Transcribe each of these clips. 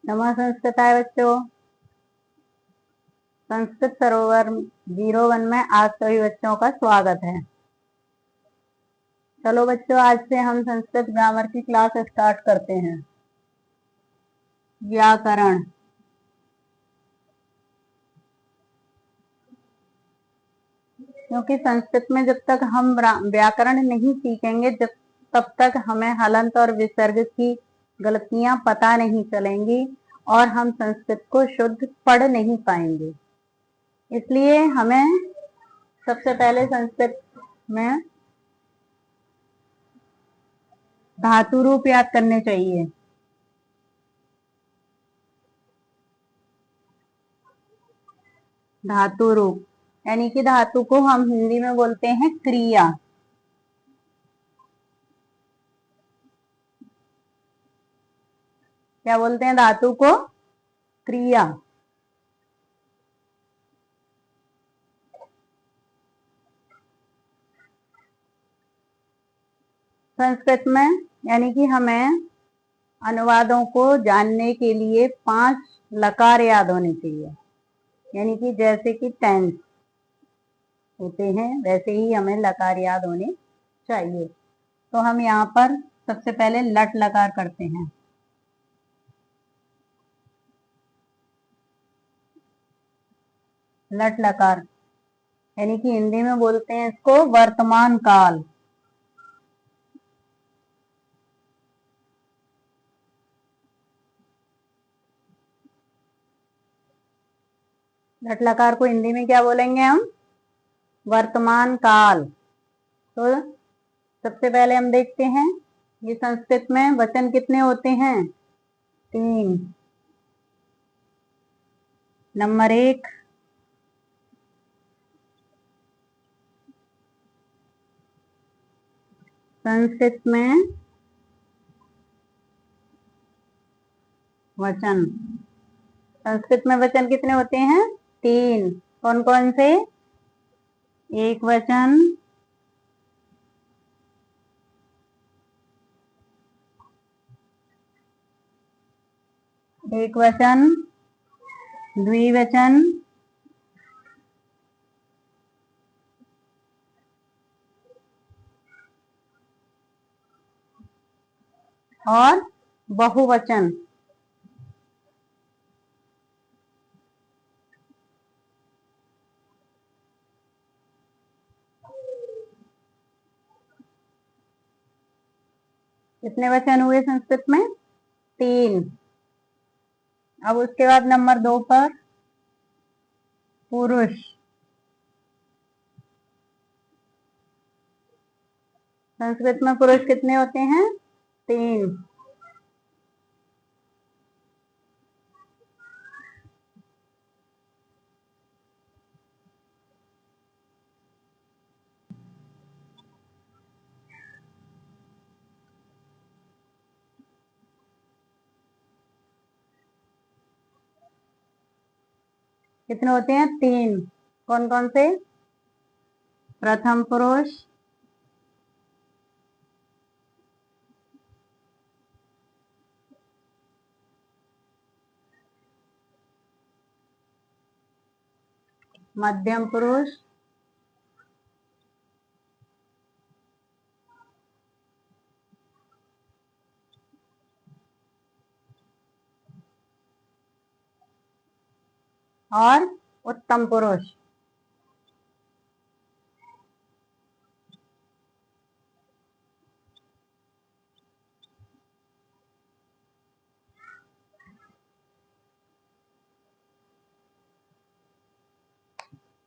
नमः संस्कृताय बच्चों। संस्कृत सरोवर 01 में आज सभी बच्चों का स्वागत है। चलो बच्चों, आज से हम संस्कृत ग्रामर की क्लास स्टार्ट करते हैं। व्याकरण। क्योंकि संस्कृत में जब तक हम व्याकरण नहीं सीखेंगे तब तक हमें हलंत और विसर्ग की गलतियां पता नहीं चलेंगी और हम संस्कृत को शुद्ध पढ़ नहीं पाएंगे। इसलिए हमें सबसे पहले संस्कृत में धातु रूप याद करने चाहिए। धातु रूप यानी कि धातु को हम हिंदी में बोलते हैं क्रिया। क्या बोलते हैं? धातु को क्रिया। संस्कृत में यानी कि हमें अनुवादों को जानने के लिए 5 लकार याद होने चाहिए। यानी कि जैसे कि टेंस होते हैं वैसे ही हमें लकार याद होने चाहिए। तो हम यहाँ पर सबसे पहले लट लकार करते हैं। लट लकार यानी कि हिंदी में बोलते हैं इसको वर्तमान काल। लट लकार को हिंदी में क्या बोलेंगे हम? वर्तमान काल। तो सबसे पहले हम देखते हैं ये संस्कृत में वचन कितने होते हैं? 3। नंबर 1, संस्कृत में वचन। संस्कृत में वचन कितने होते हैं? 3। कौन कौन से? एक वचन, एक वचन, द्विवचन और बहुवचन। कितने वचन हुए संस्कृत में? 3। अब उसके बाद नंबर 2 पर पुरुष। संस्कृत में पुरुष कितने होते हैं? 3। कितने होते हैं? 3। कौन कौन से? प्रथम पुरुष, मध्यम पुरुष और उत्तम पुरुष।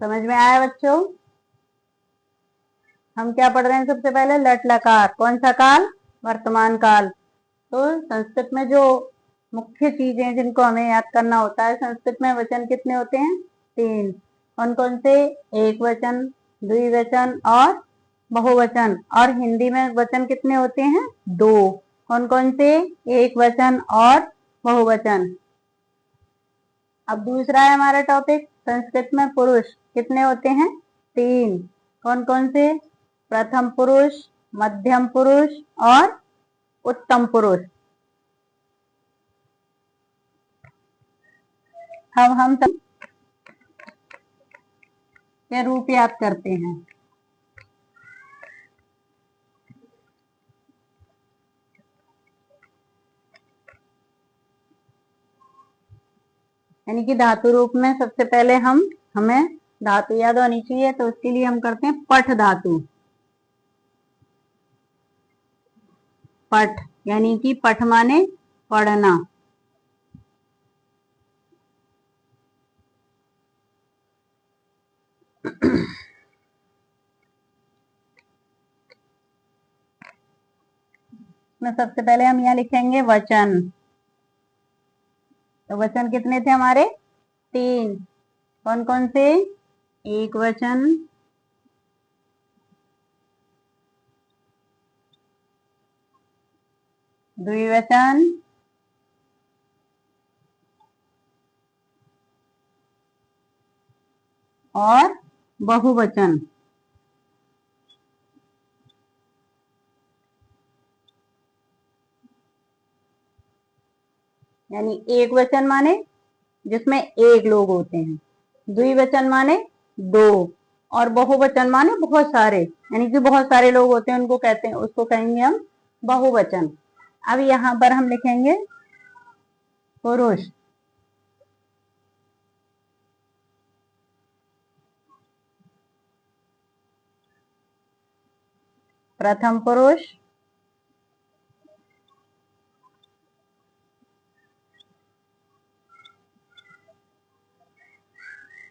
समझ में आया बच्चों? हम क्या पढ़ रहे हैं? सबसे पहले लट लकार। कौन सा काल? वर्तमान काल। तो संस्कृत में जो मुख्य चीजें जिनको हमें याद करना होता है, संस्कृत में वचन कितने होते हैं? 3। कौन कौन से? एक वचन, द्विवचन और बहुवचन। और हिंदी में वचन कितने होते हैं? 2। कौन कौन से? एक वचन और बहुवचन। अब दूसरा है हमारा टॉपिक, संस्कृत में पुरुष कितने होते हैं? 3। कौन कौन से? प्रथम पुरुष, मध्यम पुरुष और उत्तम पुरुष। हम सब के रूप याद करते हैं। यानी कि धातु रूप में सबसे पहले हमें धातु याद होनी चाहिए, तो उसके लिए हम करते हैं पठ धातु। पठ यानी कि पठ माने पढ़ना। में सबसे पहले हम यहाँ लिखेंगे वचन। तो वचन कितने थे हमारे? 3। कौन कौन से? एक वचन, द्विवचन और बहुवचन। यानी एक वचन माने जिसमें एक लोग होते हैं, द्विवचन माने 2, और बहुवचन माने बहुत सारे, यानी कि बहुत सारे लोग होते हैं, उनको कहते हैं, उसको कहेंगे हम बहुवचन। अब यहाँ पर हम लिखेंगे पुरुष। प्रथम पुरुष,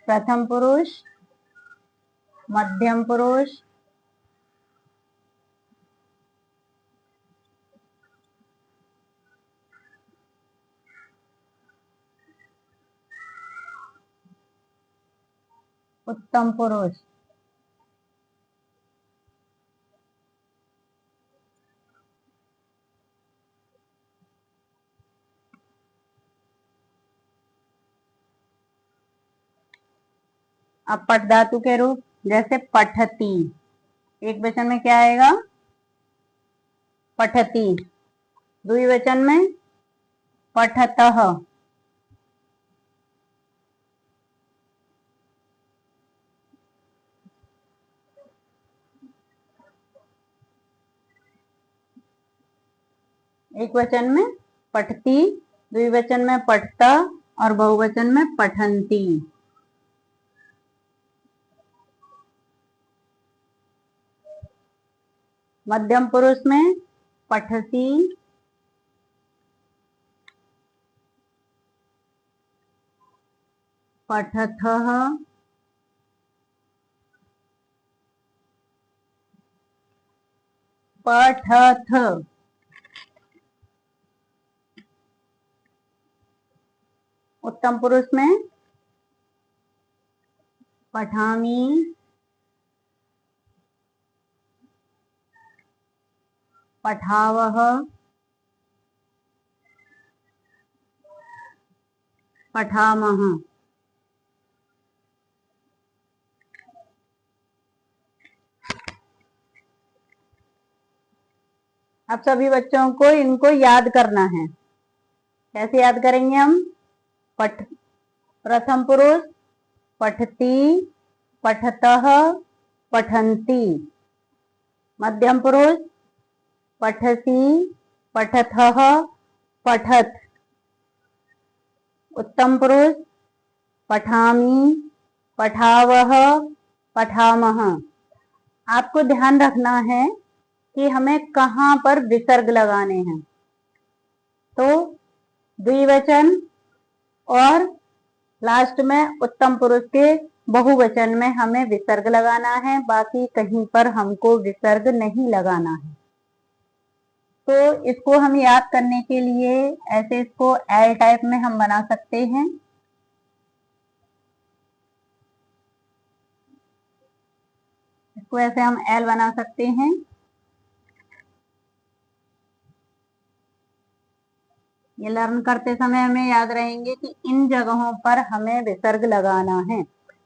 प्रथम पुरुष, मध्यम पुरुष, उत्तम पुरुष। अब पठ धातु के रूप, जैसे पठती, एक वचन में क्या आएगा? पठती। द्विवचन में पठतः। एक वचन में पठती, द्विवचन में पठता और बहुवचन में पठंती। मध्यम पुरुष में पठसी, पठथः, पठथ। उत्तम पुरुष में पठामी, पठावः, पठामः। अब सभी बच्चों को इनको याद करना है। कैसे याद करेंगे हम? प्रथम पुरुष पठती, पठतः, पठंती। मध्यम पुरुष पठसी, पठथः, पठत। उत्तम पुरुष पठामी, पठावः, पठामः। आपको ध्यान रखना है कि हमें कहाँ पर विसर्ग लगाने हैं। तो द्विवचन और लास्ट में उत्तम पुरुष के बहुवचन में हमें विसर्ग लगाना है, बाकी कहीं पर हमको विसर्ग नहीं लगाना है। तो इसको हम याद करने के लिए ऐसे इसको एल टाइप में हम बना सकते हैं। इसको ऐसे हम एल बना सकते हैं। ये लर्न करते समय हमें याद रहेंगे कि इन जगहों पर हमें विसर्ग लगाना है,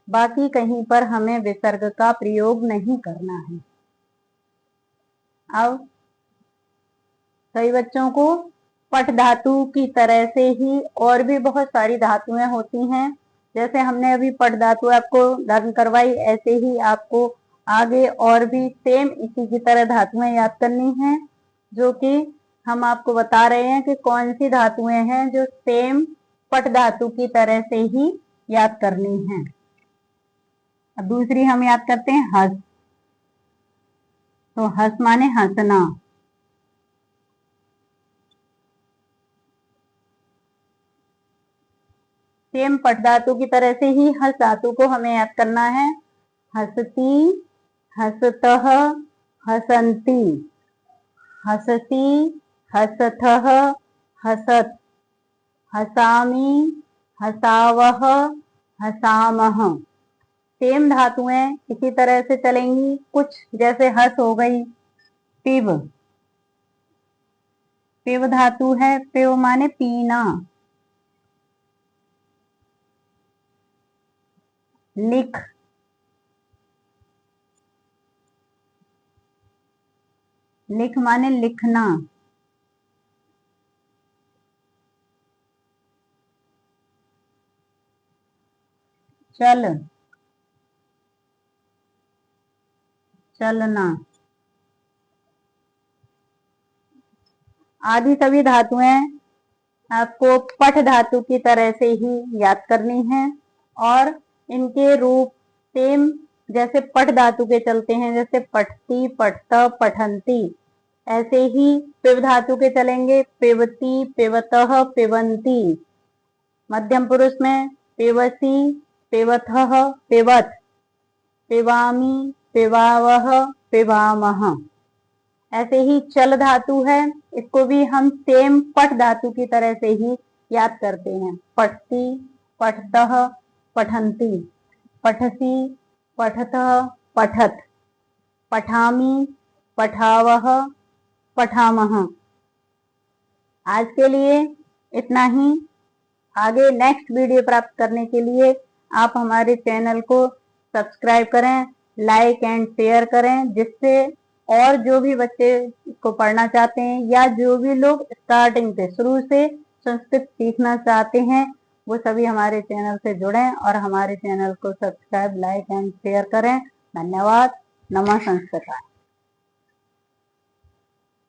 बाकी कहीं पर हमें विसर्ग का प्रयोग नहीं करना है। अब सभी बच्चों को पट धातु की तरह से ही और भी बहुत सारी धातुएं होती हैं। जैसे हमने अभी पट धातु आपको लर्न करवाई, ऐसे ही आपको आगे और भी सेम इसी की तरह धातुएं याद करनी हैं, जो कि हम आपको बता रहे हैं कि कौन सी धातुएं हैं जो सेम पट धातु की तरह से ही याद करनी है। अब दूसरी हम याद करते हैं हस। तो हस माने हंसना। सेम पट धातु की तरह से ही हस धातु को हमें याद करना है। हसती, हसतः, हसंती, हसती, हसथः, हसत, हसामी, हसावह, हसामह। सेम धातुएं इसी तरह से चलेंगी कुछ, जैसे हस हो गई। पिव, पिव धातु है, पिव माने पीना। लिख, लिख माने लिखना। चल, चलना। आदि सभी धातुएं आपको पठ धातु की तरह से ही याद करनी है और इनके रूप सेम जैसे पठ धातु के चलते हैं, जैसे पठती, पठत, पठंती, ऐसे ही पिव धातु के चलेंगे। पिबती, पिबतः, पिबंती। मध्यम पुरुष में पिबसी, पिबथः, पिबत, पिबामी, पिबावह, पिबामह। ऐसे ही चल धातु है, इसको भी हम सेम पठ धातु की तरह से ही याद करते हैं। पठती, पठतः, पठंती, पठसी, पठतः, पठत, पठामी, पठावह, पठामह। आज के लिए इतना ही। आगे नेक्स्ट वीडियो प्राप्त करने के लिए आप हमारे चैनल को सब्सक्राइब करें, लाइक एंड शेयर करें, जिससे और जो भी बच्चे को पढ़ना चाहते हैं या जो भी लोग स्टार्टिंग से शुरू से संस्कृत सीखना चाहते हैं, वो सभी हमारे चैनल से जुड़ें और हमारे चैनल को सब्सक्राइब, लाइक एंड शेयर करें। धन्यवाद। नमः संस्कृताय।